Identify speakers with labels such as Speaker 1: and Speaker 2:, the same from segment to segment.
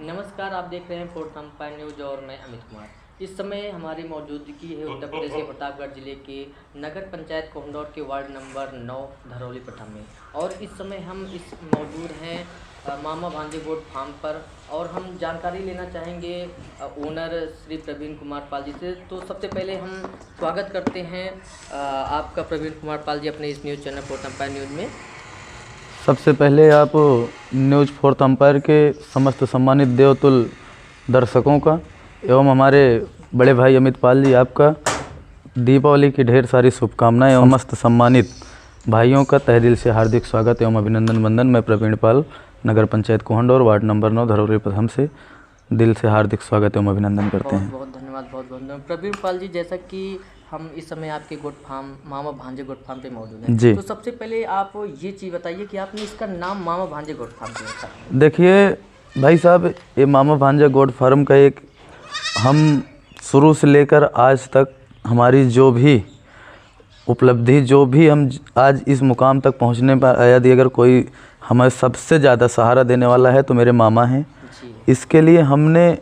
Speaker 1: नमस्कार, आप देख रहे हैं फोर्थ अंपायर न्यूज और मैं अमित कुमार। इस समय हमारी मौजूदगी है उत्तर प्रदेश के प्रतापगढ़ जिले के नगर पंचायत कोहंडौर के वार्ड नंबर 9 धरौली पट्टा में। और इस समय हम मौजूद हैं मामा भांजे गोट फार्म पर और हम जानकारी लेना चाहेंगे ओनर श्री प्रवीण कुमार पाल जी से। तो सबसे पहले हम स्वागत करते हैं आपका प्रवीण कुमार पाल जी अपने इस news channel fourth umpire news में।
Speaker 2: सबसे पहले आप न्यूज़ फोर्थ अंपायर के समस्त सम्मानित देवतुल दर्शकों का एवं हमारे बड़े भाई अमित पाल जी आपका दीपावली की ढेर सारी शुभकामनाएं एवं समस्त सम्मानित भाइयों का तहे दिल से हार्दिक स्वागत एवं अभिनंदन वंदन। मैं प्रवीण पाल नगर पंचायत कोहंडौर वार्ड नंबर 9 धरौली प्रथम से दिल से हार्दिक स्वागत एवं अभिनंदन करते हैं।
Speaker 1: बहुत धन्यवाद, बहुत बहुत धन्यवाद प्रवीण पाल जी। जैसा कि हम इस समय आपके गोट फार्म मामा भांजे गोट फार्म पे मौजूद हैं
Speaker 2: जी।
Speaker 1: तो सबसे पहले आप ये चीज़ बताइए कि आपने इसका नाम मामा भांजे गोट फार्म क्यों रखा?
Speaker 2: देखिए भाई साहब, ये मामा भांजा गोट फार्म का एक हम शुरू से लेकर आज तक हमारी जो भी उपलब्धि, जो भी हम आज इस मुकाम तक पहुंचने पर, यदि अगर कोई हमें सबसे ज़्यादा सहारा देने वाला है तो मेरे मामा हैं। इसके लिए हमने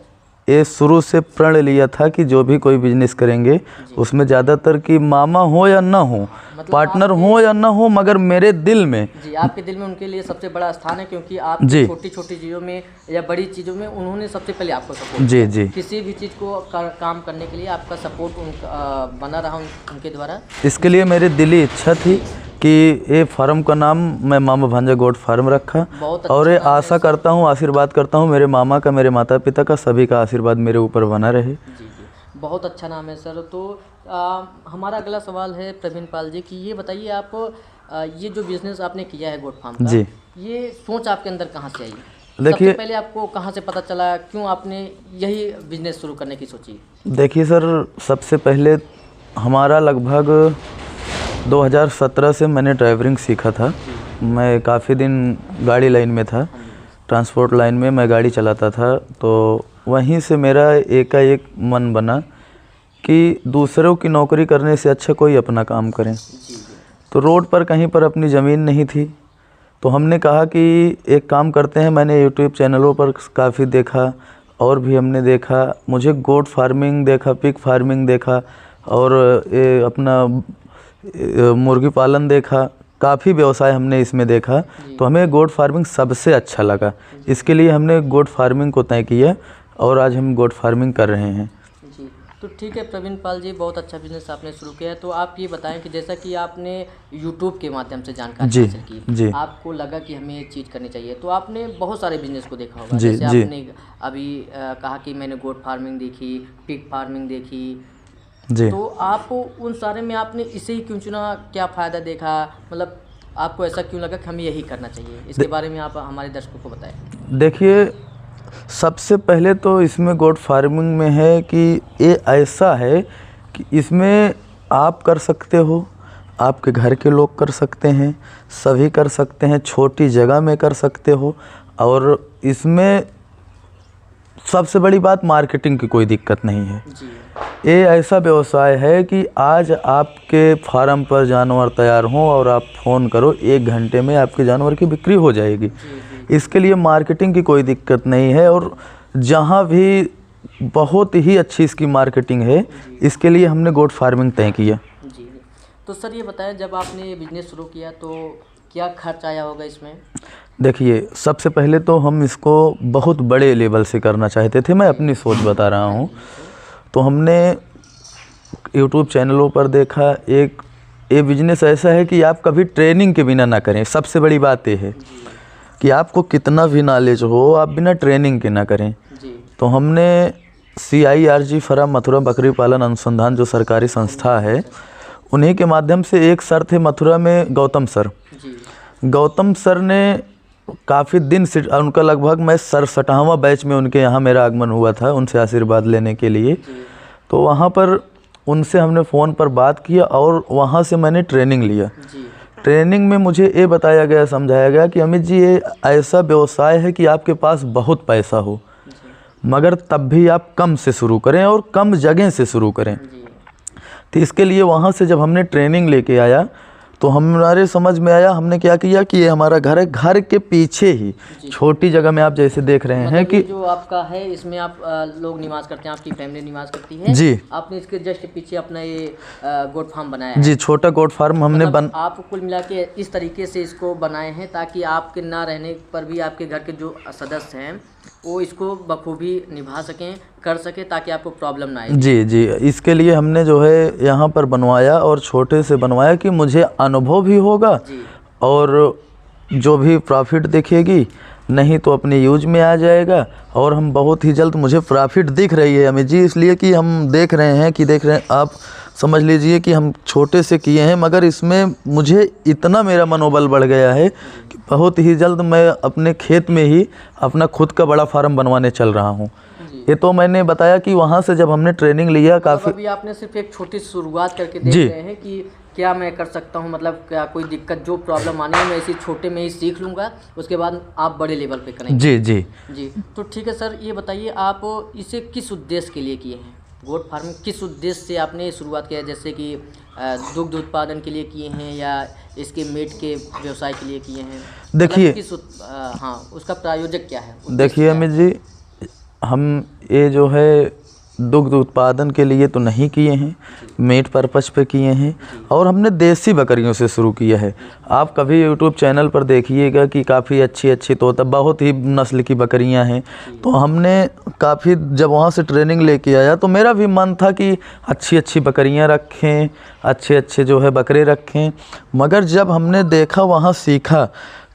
Speaker 2: ये शुरू से प्रण लिया था कि जो भी कोई बिजनेस करेंगे उसमें ज़्यादातर कि मामा हो या ना हो, मतलब पार्टनर हो या ना हो, मगर मेरे दिल में
Speaker 1: जी, आपके दिल में उनके लिए सबसे बड़ा स्थान है, क्योंकि आप छोटी छोटी चीज़ों में या बड़ी चीज़ों में उन्होंने सबसे पहले आपको सपोर्ट
Speaker 2: जी जी
Speaker 1: किसी भी चीज़ को काम करने के लिए आपका सपोर्ट उनका बना रहा उनके द्वारा।
Speaker 2: इसके लिए मेरी दिली इच्छा थी कि ये फार्म का नाम मैं मामा भांजा गोट फार्म रखा। और ये आशा करता हूँ, आशीर्वाद करता हूँ मेरे मामा का, मेरे माता पिता का, सभी का आशीर्वाद मेरे ऊपर बना रहे।
Speaker 1: जी जी, बहुत अच्छा नाम है सर। तो हमारा अगला सवाल है प्रवीण पाल जी कि ये बताइए आप ये जो बिज़नेस आपने किया है गोट फार्म का,
Speaker 2: जी,
Speaker 1: ये सोच आपके अंदर कहाँ से आई?
Speaker 2: देखिए,
Speaker 1: सबसे पहले आपको कहाँ से पता चला, क्यों आपने यही बिज़नेस शुरू करने की सोची?
Speaker 2: देखिए सर, सबसे पहले हमारा लगभग 2017 से मैंने ड्राइवरिंग सीखा था। मैं काफ़ी दिन गाड़ी लाइन में था, ट्रांसपोर्ट लाइन में मैं गाड़ी चलाता था। तो वहीं से मेरा एकाएक मन बना कि दूसरों की नौकरी करने से अच्छा कोई अपना काम करें। तो रोड पर कहीं पर अपनी ज़मीन नहीं थी, तो हमने कहा कि एक काम करते हैं। मैंने यूट्यूब चैनलों पर काफ़ी देखा और भी हमने देखा, मुझे गोट फार्मिंग देखा, पिग फार्मिंग देखा और ये अपना मुर्गी पालन देखा, काफ़ी व्यवसाय हमने इसमें देखा। तो हमें गोट फार्मिंग सबसे अच्छा लगा, इसके लिए हमने गोट फार्मिंग को तय किया और आज हम गोट फार्मिंग कर रहे हैं।
Speaker 1: जी, तो ठीक है प्रवीण पाल जी, बहुत अच्छा बिजनेस आपने शुरू किया है। तो आप ये बताएं कि जैसा कि आपने यूट्यूब के माध्यम से जानकारी हासिल की,
Speaker 2: जी,
Speaker 1: आपको लगा कि हमें ये चीज़ करनी चाहिए, तो आपने बहुत सारे बिजनेस को देखा होगा।
Speaker 2: जी,
Speaker 1: जैसे
Speaker 2: जी,
Speaker 1: आपने अभी कहा कि मैंने गोट फार्मिंग देखी, पिग फार्मिंग देखी,
Speaker 2: जी।
Speaker 1: तो आप उन सारे में आपने इसे ही क्यों चुना? क्या फ़ायदा देखा, मतलब आपको ऐसा क्यों लगा कि हमें यही करना चाहिए? इसके बारे में आप हमारे दर्शकों को बताएं।
Speaker 2: देखिए, सबसे पहले तो इसमें गोट फार्मिंग में है कि ये ऐसा है कि इसमें आप कर सकते हो, आपके घर के लोग कर सकते हैं, सभी कर सकते हैं, छोटी जगह में कर सकते हो। और इसमें सबसे बड़ी बात, मार्केटिंग की कोई दिक्कत नहीं है। ये ऐसा व्यवसाय है कि आज आपके फार्म पर जानवर तैयार हों और आप फ़ोन करो, 1 घंटे में आपके जानवर की बिक्री हो जाएगी। इसके लिए मार्केटिंग की कोई दिक्कत नहीं है और जहाँ भी बहुत ही अच्छी इसकी मार्केटिंग है, इसके लिए हमने गोट फार्मिंग तय किया।
Speaker 1: जी, तो सर ये बताएं, जब आपने ये बिज़नेस शुरू किया तो क्या खर्च आया होगा इसमें?
Speaker 2: देखिए, सबसे पहले तो हम इसको बहुत बड़े लेवल से करना चाहते थे, मैं अपनी सोच बता रहा हूँ। तो हमने यूट्यूब चैनलों पर देखा, एक ये बिजनेस ऐसा है कि आप कभी ट्रेनिंग के बिना ना करें। सबसे बड़ी बात ये है कि आपको कितना भी नॉलेज हो, आप बिना ट्रेनिंग के ना करें। तो हमने CIRG फर्म मथुरा बकरी पालन अनुसंधान जो सरकारी संस्था है, उन्हीं के माध्यम से एक सर थे मथुरा में, गौतम सर ने काफ़ी दिन से, उनका लगभग मैं 67वां बैच में उनके यहाँ मेरा आगमन हुआ था उनसे आशीर्वाद लेने के लिए। तो वहाँ पर उनसे हमने फ़ोन पर बात किया और वहाँ से मैंने ट्रेनिंग लिया। ट्रेनिंग में मुझे ये बताया गया, समझाया गया कि अमित जी, ये ऐसा व्यवसाय है कि आपके पास बहुत पैसा हो, मगर तब भी आप कम से शुरू करें और कम जगह से शुरू करें। तो इसके लिए वहाँ से जब हमने ट्रेनिंग लेके आया तो हमारे समझ में आया, हमने क्या किया कि ये हमारा घर है, घर के पीछे ही छोटी जगह में आप जैसे देख रहे हैं कि
Speaker 1: जो आपका है इसमें आप लोग निवास करते हैं, आपकी फैमिली निवास करती है
Speaker 2: जी।
Speaker 1: आपने इसके जस्ट पीछे अपना ये गोट फार्म बनाया है
Speaker 2: जी, छोटा गोट फार्म हमने
Speaker 1: आप कुल मिला के इस तरीके से इसको बनाए हैं ताकि आपके ना रहने पर भी आपके घर के जो सदस्य हैं वो इसको बखूबी निभा सकें, कर सकें, ताकि आपको प्रॉब्लम ना आए।
Speaker 2: जी जी, इसके लिए हमने जो है यहाँ पर बनवाया और छोटे से बनवाया कि मुझे अनुभव भी होगा और जो भी प्रॉफिट दिखेगी नहीं तो अपने यूज में आ जाएगा। और हम बहुत ही जल्द, मुझे प्रॉफिट दिख रही है अमित जी, इसलिए कि हम देख रहे हैं आप समझ लीजिए कि हम छोटे से किए हैं, मगर इसमें मुझे इतना मेरा मनोबल बढ़ गया है कि बहुत ही जल्द मैं अपने खेत में ही अपना खुद का बड़ा फार्म बनवाने चल रहा हूँ। ये तो मैंने बताया कि वहाँ से जब हमने ट्रेनिंग लिया काफ़ी,
Speaker 1: अभी आपने सिर्फ एक छोटी शुरुआत करके देख रहे हैं कि क्या मैं कर सकता हूँ, मतलब क्या कोई दिक्कत जो प्रॉब्लम आनी है मैं इसी छोटे में ही सीख लूँगा, उसके बाद आप बड़े लेवल पे करेंगे।
Speaker 2: जी जी
Speaker 1: जी, तो ठीक है सर, ये बताइए आप इसे किस उद्देश्य के लिए किए हैं? गोट फार्मिंग किस उद्देश्य से आपने शुरुआत किया है? जैसे कि दुग्ध उत्पादन के लिए किए हैं या इसके मीट के व्यवसाय के लिए किए हैं?
Speaker 2: देखिए
Speaker 1: हाँ, उसका प्रायोजक क्या है?
Speaker 2: देखिए अमित जी, हम ये जो है दुग्ध उत्पादन के लिए तो नहीं किए हैं, मीट पर्पस पे किए हैं और हमने देसी बकरियों से शुरू किया है। आप कभी यूट्यूब चैनल पर देखिएगा कि काफ़ी अच्छी अच्छी तोता, बहुत ही नस्ल की बकरियां हैं। तो हमने काफ़ी, जब वहाँ से ट्रेनिंग लेके आया तो मेरा भी मन था कि अच्छी अच्छी बकरियां रखें, अच्छे अच्छे जो है बकरे रखें, मगर जब हमने देखा, वहाँ सीखा,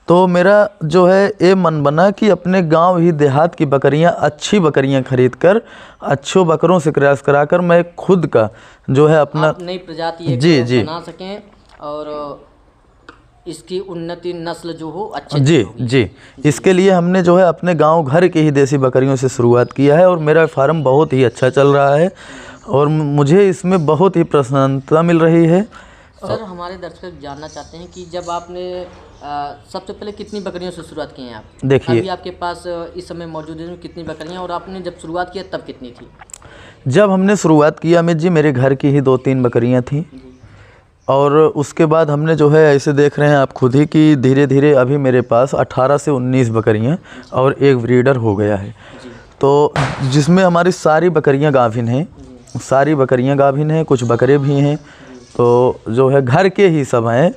Speaker 2: तो मेरा जो है ये मन बना कि अपने गांव ही देहात की बकरियां, अच्छी बकरियां खरीद कर अच्छों बकरों से क्रॉस कराकर मैं खुद का जो है अपना
Speaker 1: नई प्रजाति
Speaker 2: जी
Speaker 1: बना सकें और इसकी उन्नति नस्ल जो हो अच्छी
Speaker 2: जी जी। इसके लिए हमने जो है अपने गांव घर के ही देसी बकरियों से शुरुआत किया है और मेरा फार्म बहुत ही अच्छा चल रहा है और मुझे इसमें बहुत ही प्रसन्नता मिल रही है।
Speaker 1: सर, हमारे दर्शक जानना चाहते हैं कि जब आपने सबसे पहले कितनी बकरियों से शुरुआत की हैं आप?
Speaker 2: देखिए,
Speaker 1: अभी आपके पास इस समय मौजूद है कितनी बकरियां और आपने जब शुरुआत किया तब कितनी थी?
Speaker 2: जब हमने शुरुआत किया अमित जी, मेरे घर की ही 2-3 बकरियां थीं और उसके बाद हमने जो है, ऐसे देख रहे हैं आप खुद ही कि धीरे धीरे अभी मेरे पास 18 से 19 बकरियां और एक ब्रीडर हो गया है। तो जिसमें हमारी सारी बकरियां गाभिन हैं, कुछ बकरे भी हैं, तो जो है घर के ही सब हैं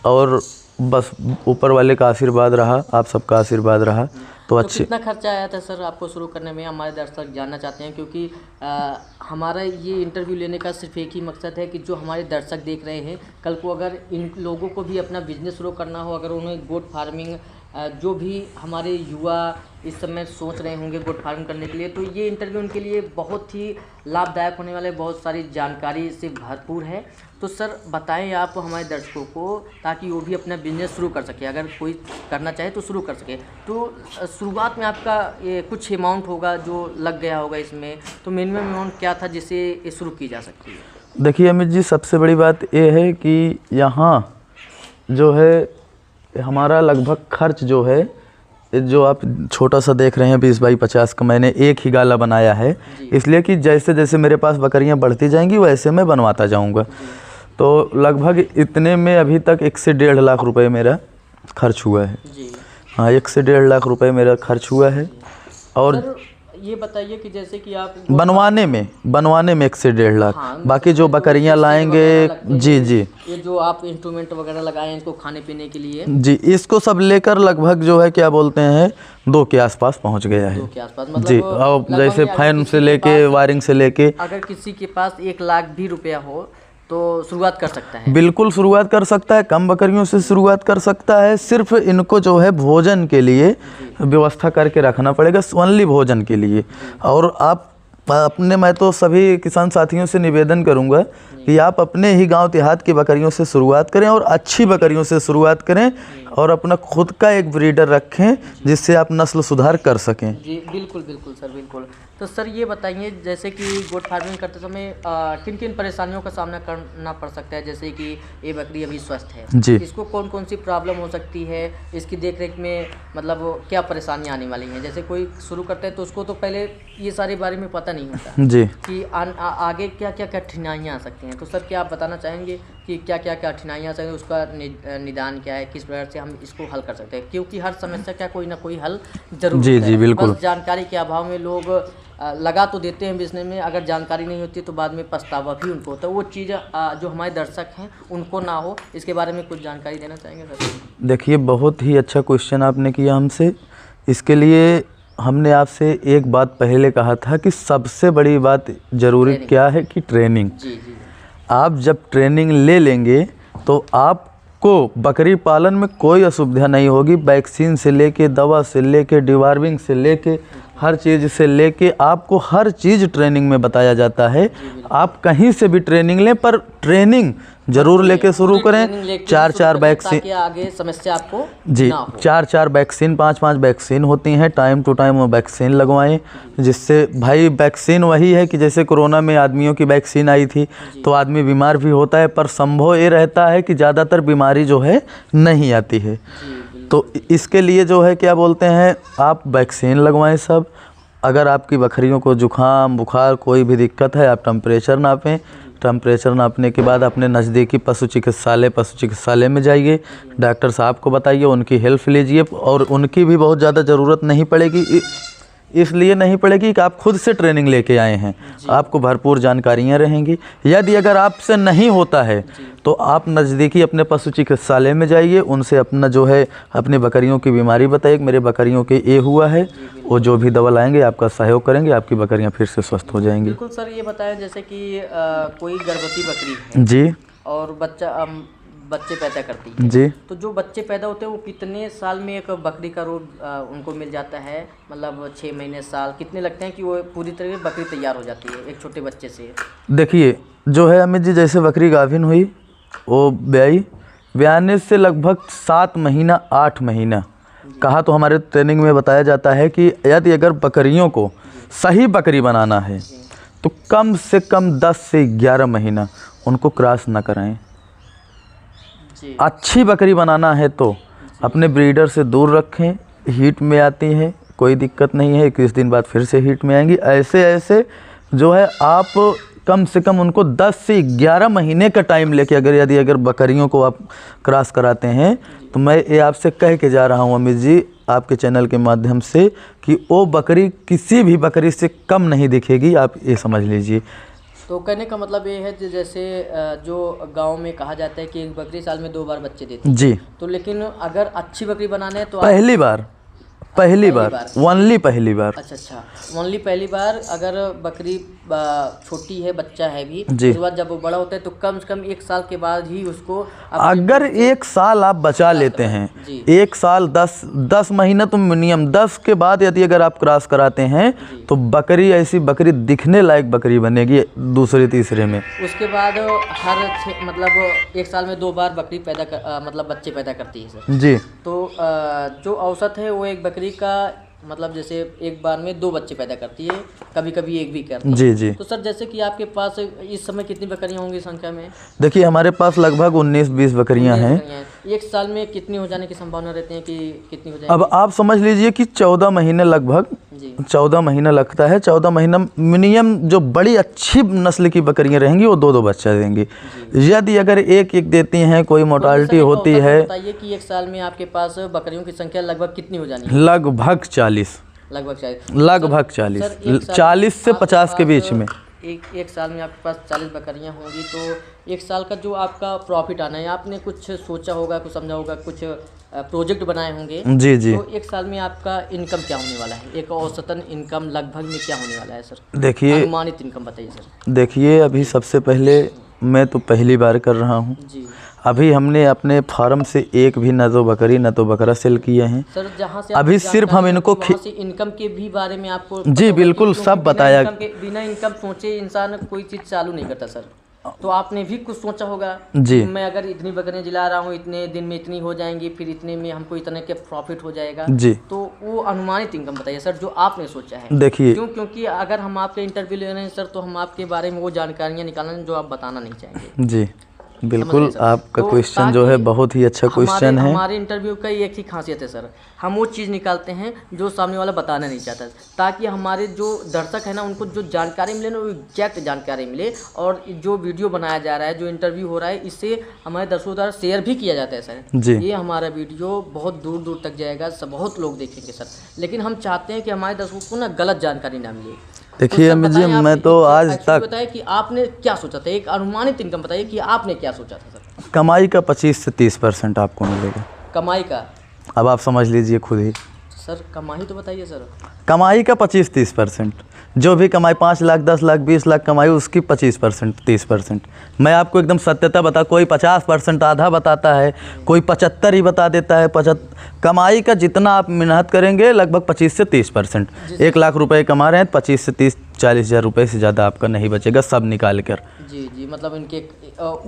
Speaker 2: और बस ऊपर वाले का आशीर्वाद रहा, आप सबका आशीर्वाद रहा तो अच्छे।
Speaker 1: कितना खर्चा आया था सर आपको शुरू करने में? हमारे दर्शक जानना चाहते हैं क्योंकि हमारा ये इंटरव्यू लेने का सिर्फ एक ही मकसद है कि जो हमारे दर्शक देख रहे हैं, कल को अगर इन लोगों को भी अपना बिजनेस शुरू करना हो, अगर उन्हें गोट फार्मिंग, जो भी हमारे युवा इस समय सोच रहे होंगे गोट फार्मिंग करने के लिए, तो ये इंटरव्यू उनके लिए बहुत ही लाभदायक होने वाले, बहुत सारी जानकारी से भरपूर है। तो सर बताएं आप हमारे दर्शकों को, ताकि वो भी अपना बिजनेस शुरू कर सके, अगर कोई करना चाहे तो शुरू कर सके। तो शुरुआत में आपका ये कुछ अमाउंट होगा जो लग गया होगा इसमें, तो मिनिमम अमाउंट क्या था जिससे ये शुरू की जा सकती है?
Speaker 2: देखिए अमित जी, सबसे बड़ी बात ये है कि यहाँ जो है हमारा लगभग खर्च जो है, जो आप छोटा सा देख रहे हैं 20 बाई 50 का, मैंने एक ही गाला बनाया है, इसलिए कि जैसे जैसे मेरे पास बकरियां बढ़ती जाएंगी वैसे मैं बनवाता जाऊंगा। तो लगभग इतने में अभी तक 1 से 1.5 लाख रुपए मेरा खर्च हुआ है। हाँ, 1 से 1.5 लाख रुपए मेरा खर्च हुआ है। और
Speaker 1: ये बताइए कि जैसे कि आप
Speaker 2: बनवाने में 1 से 1.5 लाख, बाकी जो बकरियां लाएंगे, जी जी,
Speaker 1: ये जो आप इंस्ट्रूमेंट वगैरह लगाए हैं इनको खाने पीने के लिए,
Speaker 2: जी, इसको सब लेकर लगभग जो है क्या बोलते हैं 2 के आसपास पहुंच गया है।
Speaker 1: 2 के आसपास, मतलब
Speaker 2: जी। और जैसे फैन से लेके वायरिंग से लेके,
Speaker 1: अगर किसी के पास 1 लाख भी रुपया हो तो शुरुआत कर सकता है?
Speaker 2: बिल्कुल शुरुआत कर सकता है, कम बकरियों से शुरुआत कर सकता है। सिर्फ इनको जो है भोजन के लिए व्यवस्था करके रखना पड़ेगा, ओनली भोजन के लिए। और आप अपने, मैं तो सभी किसान साथियों से निवेदन करूंगा कि आप अपने ही गांव देहात की बकरियों से शुरुआत करें और अच्छी बकरियों से शुरुआत करें और अपना खुद का एक ब्रीडर रखें जिससे आप नस्ल सुधार कर सकें।
Speaker 1: जी बिल्कुल बिल्कुल सर, बिल्कुल। तो सर ये बताइए, जैसे कि गोट फार्मिंग करते समय किन किन परेशानियों का सामना करना पड़ सकता है? जैसे कि ये बकरी अभी स्वस्थ है
Speaker 2: जी,
Speaker 1: इसको कौन कौन सी प्रॉब्लम हो सकती है, इसकी देख रेख में मतलब क्या परेशानियाँ आने वाली हैं? जैसे कोई शुरू करता है तो उसको तो पहले ये सारे बारे में पता नहीं होता
Speaker 2: जी
Speaker 1: कि आगे क्या क्या कठिनाइयाँ आ सकती हैं। तो सर क्या आप बताना चाहेंगे कि क्या क्या कठिनाइयाँ आ सकती हैं, उसका निदान क्या है, किस प्रकार से हम इसको हल कर सकते हैं, क्योंकि हर समस्या का कोई ना कोई हल जरूर
Speaker 2: जी
Speaker 1: होता
Speaker 2: जी
Speaker 1: है।
Speaker 2: बिल्कुल।
Speaker 1: बस जानकारी के अभाव में लोग लगा तो देते हैं बिजनेस में, अगर जानकारी नहीं होती तो बाद में पछतावा भी उनको होता है। वो चीज़ जो हमारे दर्शक हैं उनको ना हो, इसके बारे में कुछ जानकारी देना चाहेंगे सर?
Speaker 2: देखिए बहुत ही अच्छा क्वेश्चन आपने किया हमसे। इसके लिए हमने आपसे एक बात पहले कहा था कि सबसे बड़ी बात ज़रूरी क्या है कि ट्रेनिंग।
Speaker 1: जी जी।
Speaker 2: आप जब ट्रेनिंग ले लेंगे तो आपको बकरी पालन में कोई असुविधा नहीं होगी। वैक्सीन से लेके, दवा से लेके, डिवार्मिंग से लेके, हर चीज़ से लेके आपको हर चीज़ ट्रेनिंग में बताया जाता है। आप कहीं से भी ट्रेनिंग लें, पर ट्रेनिंग ज़रूर लेके शुरू करें। 4 वैक्सीन,
Speaker 1: ताकि आगे समस्या आपको
Speaker 2: जी
Speaker 1: ना हो।
Speaker 2: 4 वैक्सीन, 5 वैक्सीन होती हैं, टाइम टू टाइम वो वैक्सीन लगवाएं। जिससे भाई वैक्सीन वही है कि जैसे कोरोना में आदमियों की वैक्सीन आई थी तो आदमी बीमार भी होता है, पर संभव ये रहता है कि ज़्यादातर बीमारी जो है नहीं आती है। तो इसके लिए जो है क्या बोलते हैं, आप वैक्सीन लगवाएं सब। अगर आपकी बकरियों को जुखाम बुखार कोई भी दिक्कत है, आप टेम्परेचर नापें। टेम्परेचर नापने के बाद अपने नज़दीकी पशु चिकित्सालय में जाइए, डॉक्टर साहब को बताइए, उनकी हेल्प लीजिए। और उनकी भी बहुत ज़्यादा ज़रूरत नहीं पड़ेगी, इसलिए नहीं पड़ेगी कि आप खुद से ट्रेनिंग लेके आए हैं, आपको भरपूर जानकारियाँ रहेंगी। यदि अगर आपसे नहीं होता है तो आप नज़दीकी अपने पशु चिकित्सालय में जाइए, उनसे अपना जो है अपनी बकरियों की बीमारी बताइए, मेरे बकरियों के ये हुआ है, वो जो भी दवा लाएंगे आपका सहयोग करेंगे, आपकी बकरियां फिर से स्वस्थ हो जाएंगी।
Speaker 1: बिल्कुल सर, ये बताएं जैसे कि कोई गर्भवती बकरी है
Speaker 2: जी
Speaker 1: और बच्चे पैदा करती है
Speaker 2: जी,
Speaker 1: तो जो बच्चे पैदा होते हैं वो कितने साल में एक बकरी का रोग उनको मिल जाता है? मतलब 6 महीने, साल कितने लगते हैं कि वो पूरी तरह से बकरी तैयार हो जाती है एक छोटे बच्चे से?
Speaker 2: देखिए जो है अमित जी, जैसे बकरी गाभिन हुई, वो ब्याने से लगभग 7 महीना 8 महीना कहा तो हमारे ट्रेनिंग में बताया जाता है कि यदि अगर बकरियों को सही बकरी बनाना है तो कम से कम 10 से 11 महीना उनको क्रॉस ना कराएं। अच्छी बकरी बनाना है तो अपने ब्रीडर से दूर रखें। हीट में आती हैं, कोई दिक्कत नहीं है, 21 दिन बाद फिर से हीट में आएंगी। ऐसे जो है आप कम से कम उनको 10 से 11 महीने का टाइम लेके अगर बकरियों को आप क्रॉस कराते हैं तो मैं ये आपसे कह के जा रहा हूँ अमित जी आपके चैनल के माध्यम से कि वो बकरी किसी भी बकरी से कम नहीं दिखेगी, आप ये समझ लीजिए।
Speaker 1: तो कहने का मतलब ये है कि जैसे जो गांव में कहा जाता है कि एक बकरी साल में 2 बार बच्चे देती है
Speaker 2: जी,
Speaker 1: तो लेकिन अगर अच्छी बकरी बनाना है तो
Speaker 2: पहली बार ओनली पहली बार।
Speaker 1: अच्छा, ओनली पहली बार। अगर बकरी छोटी है, बच्चा है भी, उसके बाद जब वो बड़ा होता है तो कम से कम 1 साल के बाद ही उसको
Speaker 2: अगर 1 साल आप बचा लेते हैं, 1 साल 10 महीना तो मिनिमम, 10 के बाद यदि अगर आप क्रॉस कराते हैं तो बकरी ऐसी बकरी दिखने लायक बकरी बनेगी दूसरे तीसरे में।
Speaker 1: उसके बाद मतलब 1 साल में 2 बार बकरी मतलब बच्चे पैदा करती है सर
Speaker 2: जी।
Speaker 1: तो जो औसत है वो एक बकरी का मतलब जैसे एक बार में 2 बच्चे पैदा करती है, कभी कभी 1 भी करती है।
Speaker 2: जी जी।
Speaker 1: तो सर जैसे कि आपके पास इस समय कितनी बकरियां होंगी संख्या में?
Speaker 2: देखिए हमारे पास लगभग 19-20 बकरियां हैं।
Speaker 1: 1 साल में कितनी हो जाने की संभावना रहती है कि कितनी हो जाएगी?
Speaker 2: अब आप समझ लीजिए कि 14 महीने लगभग 14 महीना लगता है। 14 महीना मिनिमम जो बड़ी अच्छी नस्ल की बकरियां रहेंगी वो 2-2 बच्चा देंगी। यदि अगर एक देती हैं, कोई मोर्टालिटी होती है।
Speaker 1: बताइए कि 1 साल में आपके पास बकरियों की संख्या लगभग कितनी हो जानी है?
Speaker 2: लगभग 40 40 से 50 के बीच में।
Speaker 1: एक साल में आपके पास 40 बकरियां होंगी तो 1 साल का जो आपका प्रॉफिट आना है, आपने कुछ सोचा होगा, कुछ समझा होगा, कुछ प्रोजेक्ट बनाए होंगे।
Speaker 2: जी जी।
Speaker 1: तो 1 साल में आपका इनकम क्या होने वाला है? एक औसतन इनकम लगभग में क्या होने वाला है सर?
Speaker 2: देखिए
Speaker 1: अनुमानित इनकम बताइए सर।
Speaker 2: देखिए अभी सबसे पहले मैं तो पहली बार कर रहा हूँ
Speaker 1: जी।
Speaker 2: अभी हमने अपने फार्म से एक भी न तो बकरी न तो बकरा सेल किए हैं
Speaker 1: सर। जहाँ से
Speaker 2: अभी सिर्फ हम इनको
Speaker 1: इनकम के भी बारे में आपको
Speaker 2: जी बिल्कुल सब बताया।
Speaker 1: बिना इनकम सोचे इंसान कोई चीज़ चालू नहीं करता सर। तो आपने भी कुछ सोचा होगा
Speaker 2: जी,
Speaker 1: मैं अगर इतनी बकरियां जिला रहा हूँ, इतने दिन में इतनी हो जाएंगी, फिर इतने में हमको इतने के प्रॉफिट हो जाएगा
Speaker 2: जी।
Speaker 1: तो वो अनुमानित इनकम बताइए सर जो आपने सोचा है।
Speaker 2: देखिए
Speaker 1: क्योंकि अगर हम आपके इंटरव्यू ले रहे हैं सर तो हम आपके बारे में वो जानकारियाँ निकालना जो आप बताना नहीं चाहेंगे।
Speaker 2: जी। बिल्कुल, आपका क्वेश्चन जो है बहुत ही अच्छा क्वेश्चन है।
Speaker 1: हमारे इंटरव्यू का एक ही खासियत है सर, हम वो चीज़ निकालते हैं जो सामने वाला बताना नहीं चाहता, ताकि हमारे जो दर्शक है ना उनको जो जानकारी मिले ना वो एग्जैक्ट जानकारी मिले। और जो वीडियो बनाया जा रहा है, जो इंटरव्यू हो रहा है, इससे हमारे दर्शकों द्वारा शेयर भी किया जाता है सर
Speaker 2: जी।
Speaker 1: ये हमारा वीडियो बहुत दूर दूर तक जाएगा, बहुत लोग देखेंगे सर। लेकिन हम चाहते हैं कि हमारे दर्शकों को ना गलत जानकारी ना मिले।
Speaker 2: देखिए अमित जी, मैं तो आज तक
Speaker 1: बताइए कि आपने क्या सोचा था, एक अनुमानित इनकम बताइए कि आपने क्या सोचा था सर।
Speaker 2: कमाई का 25 से 30% आपको मिलेगा।
Speaker 1: कमाई का
Speaker 2: अब आप समझ लीजिए खुद ही।
Speaker 1: सर कमाई तो बताइए सर।
Speaker 2: कमाई का 25-30%, जो भी कमाई 5 लाख 10 लाख 20 लाख कमाई उसकी 25% 30%। मैं आपको एकदम सत्यता बता, कोई 50% आधा बताता है, कोई 75 ही बता देता है। 75 कमाई का जितना आप मेहनत करेंगे लगभग 25 से 30%। 1 लाख रुपए कमा रहे हैं, 25 से 30-40 हज़ार रुपये से ज़्यादा आपका नहीं बचेगा सब निकाल कर।
Speaker 1: जी जी, मतलब इनके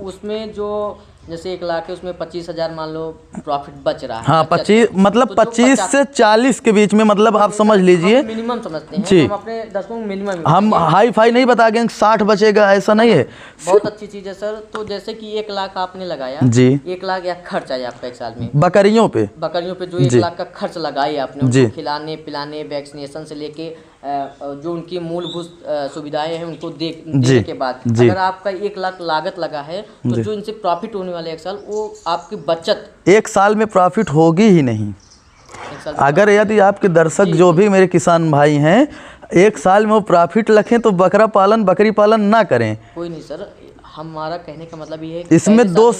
Speaker 1: उसमें जो जैसे 1 लाख है उसमें 25,000 मान लो प्रॉफिट बच रहा है।
Speaker 2: हाँ 25 मतलब
Speaker 1: तो
Speaker 2: 25 से 40 के बीच में, मतलब आप समझ लीजिए
Speaker 1: मिनिमम समझते हैं
Speaker 2: जी।
Speaker 1: हम अपने दर्शकों को मिनिमम,
Speaker 2: हम हाई फाई नहीं बता गए 60 बचेगा, ऐसा नहीं है।
Speaker 1: बहुत अच्छी चीज़ है सर। तो जैसे कि 1 लाख आपने लगाया
Speaker 2: जी,
Speaker 1: 1 लाख या खर्च आया आपका 1 साल में
Speaker 2: बकरियों पे
Speaker 1: जो 1 लाख का खर्च लगाई आपने,
Speaker 2: जी।
Speaker 1: उनको खिलाने पिलाने वैक्सीनेशन से लेके जो उनकी मूलभूत सुविधाएं हैं उनको देने के बाद अगर आपका 1 लाख लागत लगा है तो जो इनसे प्रॉफिट होने वाले 1 साल वो आपकी बचत
Speaker 2: 1 साल में प्रॉफिट होगी ही नहीं। अगर यदि आपके दर्शक जो भी मेरे किसान भाई हैं 1 साल में वो प्रॉफिट रखें तो बकरा पालन बकरी पालन ना करें।
Speaker 1: कोई नहीं सर, हमारा कहने का मतलब ये है
Speaker 2: इसमें 2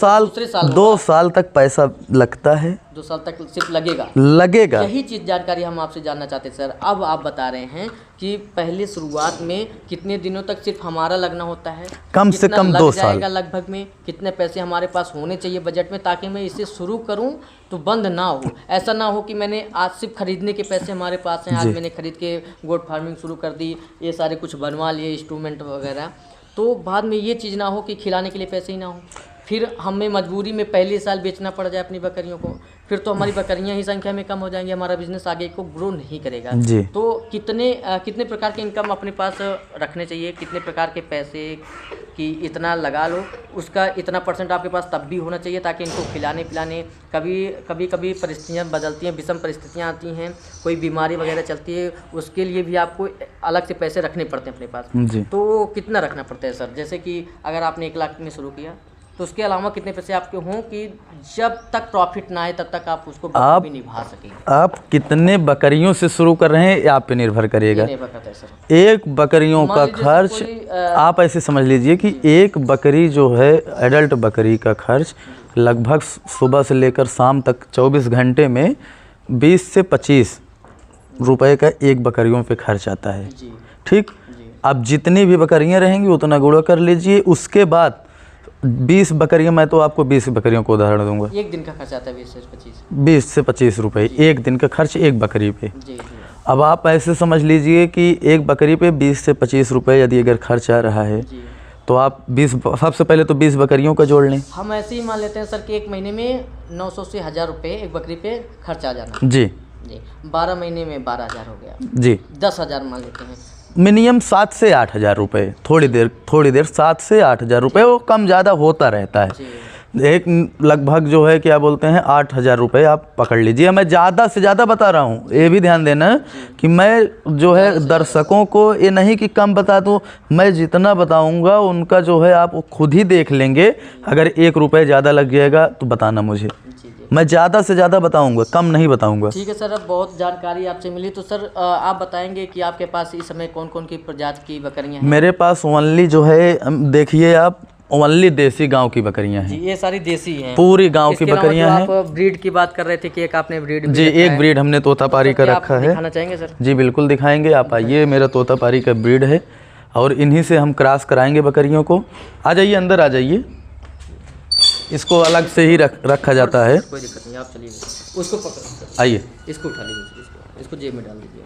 Speaker 2: साल तक पैसा लगता है,
Speaker 1: 2 साल तक सिर्फ लगेगा। यही चीज़ जानकारी हम आपसे जानना चाहते हैं सर। अब आप बता रहे हैं कि पहले शुरुआत में कितने दिनों तक सिर्फ हमारा लगना होता है,
Speaker 2: कम से कम 2 साल
Speaker 1: लगभग में कितने पैसे हमारे पास होने चाहिए बजट में, ताकि मैं इसे शुरू करूं तो बंद ना हो। ऐसा ना हो कि मैंने आज सिर्फ खरीदने के पैसे हमारे पास हैं, आज मैंने खरीद के गोट फार्मिंग शुरू कर दी, ये सारे कुछ बनवा लिए इंस्ट्रूमेंट वगैरह, तो बाद में ये चीज़ ना हो कि खिलाने के लिए पैसे ही ना हो, फिर हमें मजबूरी में पहले साल बेचना पड़ जाए अपनी बकरियों को, फिर तो हमारी बकरियां ही संख्या में कम हो जाएंगी, हमारा बिजनेस आगे को ग्रो नहीं करेगा। तो कितने प्रकार के इनकम अपने पास रखने चाहिए, कितने प्रकार के पैसे कि इतना लगा लो, उसका इतना % आपके पास तब भी होना चाहिए ताकि इनको खिलाने पिलाने, कभी परिस्थितियाँ बदलती हैं, विषम परिस्थितियाँ आती हैं, कोई बीमारी वगैरह चलती है, उसके लिए भी आपको अलग से पैसे रखने पड़ते हैं अपने पास। तो कितना रखना पड़ता है सर? जैसे कि अगर आपने 1 लाख में शुरू किया तो उसके अलावा कितने पैसे आपके हों कि जब तक प्रॉफिट ना आए तब तक आप उसको भी निभा सकें? आप
Speaker 2: कितने बकरियों से शुरू कर रहे हैं आप पे निर्भर करेगा। एक बकरियों का खर्च आप ऐसे समझ लीजिए कि एक बकरी जो है एडल्ट बकरी का खर्च लगभग सुबह से लेकर शाम तक 24 घंटे में 20 से 25 रुपए का एक बकरियों पे खर्च आता है। ठीक, अब जितनी भी बकरियां रहेंगी उतना गुणा कर लीजिए। उसके बाद 20 बकरियां, मैं तो आपको 20 बकरियों को उदाहरण दूंगा।
Speaker 1: एक दिन का खर्च आता है
Speaker 2: 20 से 25 रुपए एक दिन का खर्च एक बकरी पे। अब आप ऐसे समझ लीजिए कि एक बकरी पे 20 से 25 रुपए यदि अगर खर्च आ रहा है तो आप 20 सबसे पहले तो 20 बकरियों का जोड़ लें।
Speaker 1: हम ऐसे ही मान लेते हैं सर कि एक महीने में 900 से 1000 रुपये एक बकरी पे खर्च आ जाना।
Speaker 2: जी
Speaker 1: 12 महीने में 12,000 हो गया।
Speaker 2: जी
Speaker 1: 10,000 मान लेते हैं।
Speaker 2: मिनिमम 7 से 8 हज़ार रुपये, थोड़ी देर 7 से 8 हज़ार रुपये, वो कम ज़्यादा होता रहता है। एक लगभग जो है क्या बोलते हैं 8 हज़ार रुपये आप पकड़ लीजिए। मैं ज़्यादा से ज़्यादा बता रहा हूँ, ये भी ध्यान देना कि मैं जो है दर्शकों को ये नहीं कि कम बता दूँ, मैं जितना बताऊँगा उनका जो है आप खुद ही देख लेंगे। अगर 1 रुपये ज़्यादा लग जाएगा तो बताना मुझे, मैं ज़्यादा से ज़्यादा बताऊंगा, कम नहीं बताऊंगा।
Speaker 1: ठीक है सर, अब बहुत जानकारी आपसे मिली। तो सर आप बताएंगे कि आपके पास इस समय कौन कौन की प्रजाति की बकरियां हैं? मेरे पास
Speaker 2: ओनली जो है देखिए आप ओनली देसी गांव की बकरियां हैं।
Speaker 1: ये सारी देसी हैं,
Speaker 2: पूरी गांव की बकरियां हैं।
Speaker 1: आप ब्रीड की बात कर रहे थे कि एक आपने ब्रीड
Speaker 2: जी एक ब्रीड हमने तोतापारी का रखा है।
Speaker 1: दिखाना चाहेंगे सर?
Speaker 2: जी बिल्कुल दिखाएंगे, आप आइए। मेरा तोतापारी का ब्रीड है और इन्हीं से हम क्रॉस कराएंगे बकरियों को। आ जाइए, अंदर आ जाइए। इसको अलग से ही रखा जाता है।
Speaker 1: कोई दिक्कत नहीं, आप चलिए उसको पकड़,
Speaker 2: आइए
Speaker 1: इसको उठा लीजिए, इसको जेब में डाल दीजिए।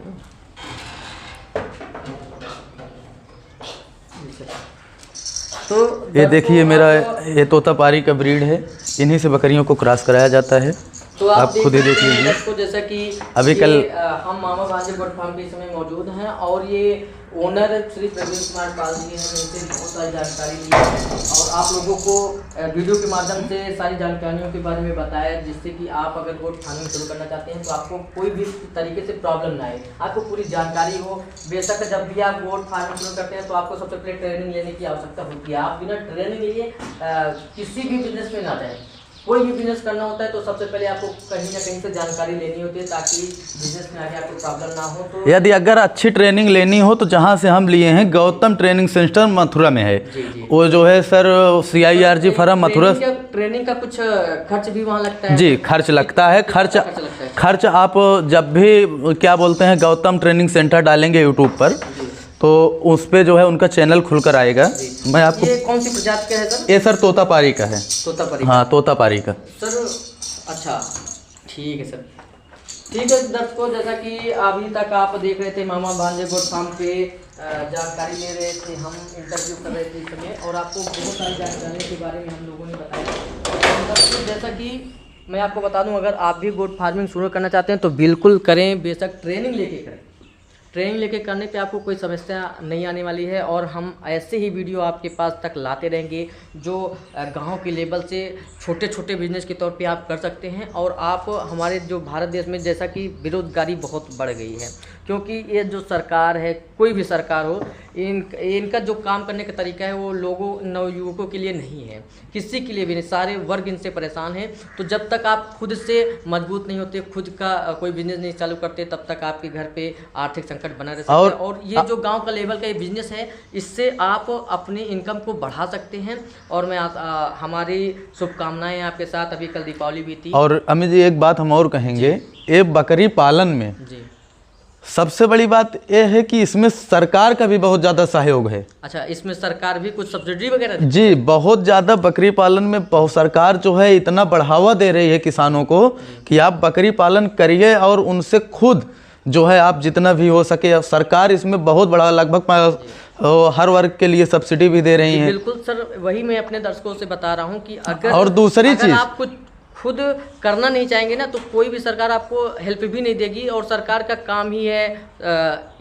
Speaker 1: तो
Speaker 2: ये देखिए मेरा ये तोतापारी का ब्रीड है, इन्हीं से बकरियों को क्रॉस कराया जाता है।
Speaker 1: तो
Speaker 2: आप खुद ही देख लीजिए।
Speaker 1: इसको जैसा कि
Speaker 2: अभी कल
Speaker 1: हम मामा भांजे गोट फार्म के इस समय मौजूद हैं और ये ओनर श्री प्रवीण कुमार पाल जी हैं, इनसे बहुत सारी जानकारी ली है और आप लोगों को वीडियो के माध्यम से सारी जानकारियों के बारे में बताया, जिससे कि आप अगर गोट फार्मिंग शुरू करना चाहते हैं तो आपको कोई भी तरीके से प्रॉब्लम ना आए, आपको पूरी जानकारी हो। बेशक जब भी आप गोट फार्मिंग शुरू करते हैं तो आपको सबसे पहले ट्रेनिंग लेने की आवश्यकता होती है। आप बिना ट्रेनिंग लिए किसी भी बिजनेस में ना जाएं। कोई भी बिजनेस करना होता है तो सबसे पहले आपको कहीं ना कहीं से जानकारी लेनी होती है, ताकि बिजनेस में आगे आपको प्रॉब्लम ना हो। तो
Speaker 2: यदि अगर अच्छी ट्रेनिंग लेनी हो तो जहाँ से हम लिए हैं गौतम ट्रेनिंग सेंटर मथुरा में है।
Speaker 1: जी।
Speaker 2: वो जो है sir CIRG firm Mathura.
Speaker 1: Training का कुछ खर्च भी वहाँ लगता है?
Speaker 2: जी, खर्च लगता है। खर्च आप जब भी क्या बोलते हैं गौतम ट्रेनिंग सेंटर डालेंगे यूट्यूब पर तो उस पे जो है उनका चैनल खुलकर आएगा। मैं आपको
Speaker 1: ये कौन सी प्रजाति का है सर?
Speaker 2: ये सर तोतापारी का है।
Speaker 1: तोतापारी?
Speaker 2: हाँ, तोतापारी का
Speaker 1: सर। अच्छा, ठीक है सर। ठीक है दर्शकों, जैसा कि अभी तक आप देख रहे थे मामा भांजे गोट फार्म पे जानकारी ले रहे थे, हम इंटरव्यू कर रहे थे इस समय और आपको बहुत सारी जानकारी के बारे में हम लोगों ने बताया। दर्शकों, जैसा कि मैं आपको बता दूं, अगर आप भी गोट फार्मिंग शुरू करना चाहते हैं तो बिल्कुल करें, बेशक ट्रेनिंग लेके करें। ट्रेनिंग लेके करने पे आपको कोई समस्या नहीं आने वाली है और हम ऐसे ही वीडियो आपके पास तक लाते रहेंगे जो गांव के लेवल से छोटे छोटे बिजनेस के तौर पे आप कर सकते हैं। और आप हमारे जो भारत देश में जैसा कि बेरोज़गारी बहुत बढ़ गई है, क्योंकि ये जो सरकार है, कोई भी सरकार हो, इनका जो काम करने का तरीका है वो लोगों नवयुवकों के लिए नहीं है, किसी के लिए भी नहीं, सारे वर्ग इनसे परेशान हैं। तो जब तक आप खुद से मजबूत नहीं होते, खुद का कोई बिजनेस नहीं चालू करते, तब तक आपके घर पे आर्थिक संकट बना रह सकता है। और ये जो गांव का लेवल का ये बिजनेस है, इससे आप अपनी इनकम को बढ़ा सकते हैं। और मैं हमारी शुभकामनाएं आपके साथ। अभी कल दीपावली भी थी।
Speaker 2: और अमित जी एक बात हम और कहेंगे, ये बकरी पालन में
Speaker 1: जी
Speaker 2: सबसे बड़ी बात यह है कि इसमें सरकार का भी बहुत ज़्यादा सहयोग है।
Speaker 1: अच्छा, इसमें सरकार भी कुछ सब्सिडी वगैरह?
Speaker 2: जी, बहुत ज़्यादा बकरी पालन में सरकार जो है इतना बढ़ावा दे रही है किसानों को कि आप बकरी पालन करिए और उनसे खुद जो है आप जितना भी हो सके, सरकार इसमें बहुत बड़ा लगभग हर वर्ग के लिए सब्सिडी भी दे रही है।
Speaker 1: बिल्कुल सर, वही मैं अपने दर्शकों से बता रहा हूँ कि अगर
Speaker 2: और दूसरी चीज़,
Speaker 1: आप कुछ खुद करना नहीं चाहेंगे ना तो कोई भी सरकार आपको हेल्प भी नहीं देगी। और सरकार का काम ही है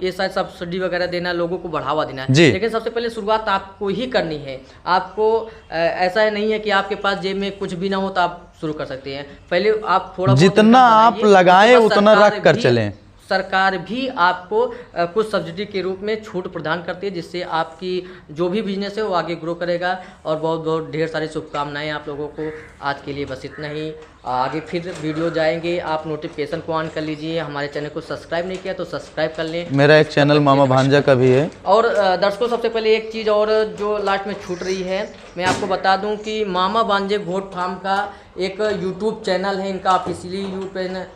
Speaker 1: ये शायद सब्सिडी वगैरह देना, लोगों को बढ़ावा देना। लेकिन सबसे पहले शुरुआत आपको ही करनी है। आपको ऐसा नहीं है कि आपके पास जेब में कुछ भी ना हो तो आप शुरू कर सकते हैं। पहले आप थोड़ा
Speaker 2: जितना आप लगाए उतना रख कर चलें।
Speaker 1: सरकार भी आपको कुछ सब्सिडी के रूप में छूट प्रदान करती है, जिससे आपकी जो भी बिजनेस है वो आगे ग्रो करेगा। और बहुत बहुत ढेर सारी शुभकामनाएं आप लोगों को। आज के लिए बस इतना ही, आगे फिर वीडियो जाएंगे। आप नोटिफिकेशन को ऑन कर लीजिए। हमारे चैनल को सब्सक्राइब नहीं किया तो सब्सक्राइब कर लें।
Speaker 2: मेरा एक चैनल मामा भांजा का भी है।
Speaker 1: और दर्शकों, सबसे पहले एक चीज़ और जो लास्ट में छूट रही है, मैं आपको बता दूं कि मामा भांजे गोट फार्म का एक यूट्यूब चैनल है, इनका ऑफिशियली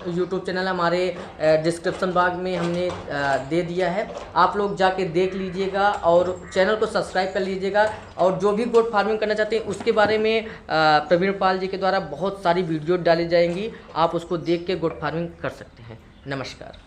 Speaker 1: यूट्यूब चैनल हमारे डिस्क्रिप्शन बॉक्स में हमने दे दिया है। आप लोग जाके देख लीजिएगा और चैनल को सब्सक्राइब कर लीजिएगा। और जो भी गोट फार्मिंग करना चाहते हैं उसके बारे में प्रवीण पाल जी के द्वारा बहुत सारी वीडियो डाली जाएंगी, आप उसको देख के गोट फार्मिंग कर सकते हैं। नमस्कार।